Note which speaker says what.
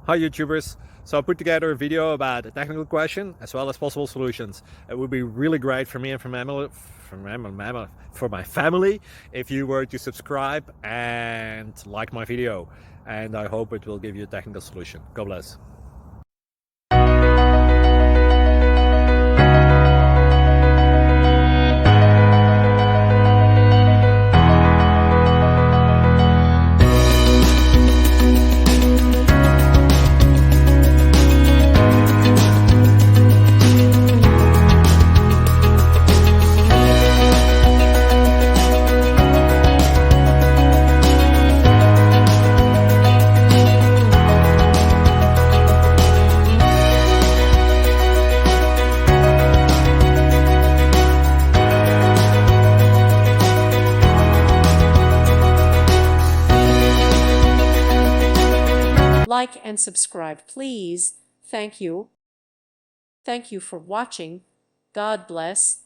Speaker 1: Hi YouTubers! So I put together a video about a technical question as well as possible solutions. It would be really great for me and for my family if you were to subscribe and like my video, and I hope it will give you a technical solution. God bless.
Speaker 2: Like and subscribe, please. Thank you. Thank you for watching. God bless.